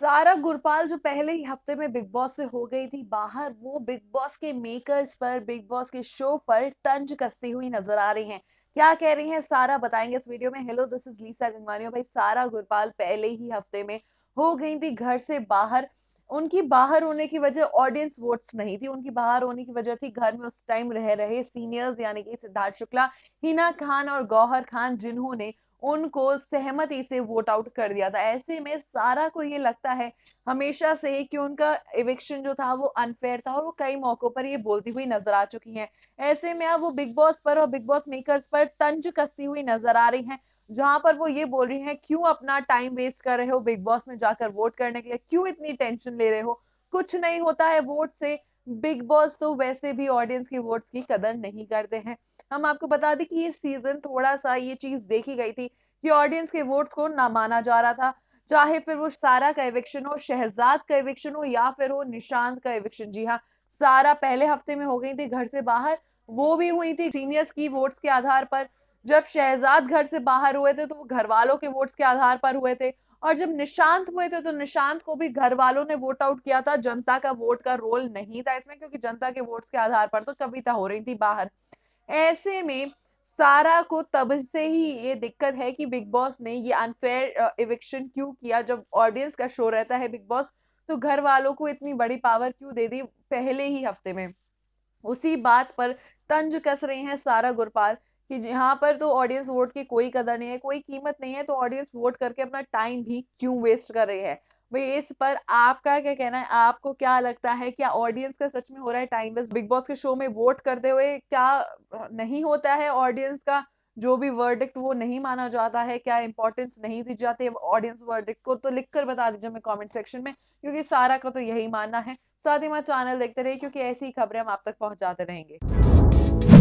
सारा गुरपाल जो पहले ही हफ्ते में बिग बॉस से हो गई थी बाहर, वो बिग बॉस के मेकर्स पर, बिग बॉस के शो पर तंज कसती हुई नजर आ रही हैं। क्या कह रही हैं सारा, बताएंगे इस वीडियो में। Hello, this is Lisa Gangwani. भाई, सारा गुरपाल पहले ही हफ्ते में हो गई थी घर से बाहर। उनकी बाहर होने की वजह ऑडियंस वोट्स नहीं थी, उनकी बाहर होने की वजह थी घर में उस टाइम रह रहे सीनियर्स, यानी कि सिद्धार्थ शुक्ला, हिना खान और गौहर खान, जिन्होंने उनको सहमति से वोट आउट कर दिया था। ऐसे में सारा को ये लगता है हमेशा से ही कि उनका इविक्शन जो था वो अनफेयर था, और वो कई मौकों पर ये बोलती हुई नजर आ चुकी हैं। ऐसे में अब वो बिग बॉस पर और बिग बॉस मेकर्स पर तंज कसती हुई नजर आ रही हैं, जहां पर वो ये बोल रही हैं, क्यों अपना टाइम वेस्ट कर रहे हो बिग बॉस में जाकर वोट करने के लिए, क्यों इतनी टेंशन ले रहे हो, कुछ नहीं होता है वोट से। बिग बॉस तो वैसे भी ऑडियंस की वोट्स की कदर नहीं करते हैं। हम आपको बता दें कि ये सीजन थोड़ा सा ये चीज देखी गई थी कि ऑडियंस के वोट्स को ना माना जा रहा था, चाहे फिर वो सारा का एविक्शन हो, शहजाद का एविक्शन हो, या फिर हो निशांत का एविक्शन। जी हाँ, सारा पहले हफ्ते में हो गई थी घर से बाहर, वो भी हुई थी सीनियर्स की वोट्स के आधार पर। जब शहजाद घर से बाहर हुए थे तो वो घर वालों के वोट्स के आधार पर हुए थे, और जब निशांत हुए थे तो निशांत को भी घर वालों ने वोट आउट किया था। जनता का वोट का रोल नहीं था इसमें, क्योंकि जनता के वोट्स के आधार पर तो कविता हो रही थी बाहर। ऐसे में सारा को तब से ही ये दिक्कत है कि बिग बॉस ने ये अनफेयर इविक्शन क्यों किया। जब ऑडियंस का शो रहता है बिग बॉस, तो घर वालों को इतनी बड़ी पावर क्यों दे दी पहले ही हफ्ते में। उसी बात पर तंज कस रही हैं सारा गुरपाल कि यहाँ पर तो ऑडियंस वोट की कोई कदर नहीं है, कोई कीमत नहीं है, तो ऑडियंस वोट करके अपना टाइम भी क्यों वेस्ट कर रही है। भाई, इस पर आपका क्या कहना है? आपको क्या लगता है, क्या ऑडियंस का सच में हो रहा है टाइम वेस्ट बिग बॉस के शो में वोट करते हुए? क्या नहीं होता है ऑडियंस का जो भी वर्डिक्ट वो नहीं माना जाता है? क्या इंपॉर्टेंस नहीं दी जाती ऑडियंस वर्डिक्ट को? तो लिखकर बता दीजिए हमें कमेंट सेक्शन में, क्योंकि सारा का तो यही मानना है। साथ ही हमारा चैनल देखते रहिए, क्योंकि ऐसी खबरें हम आप तक पहुंचाते रहेंगे।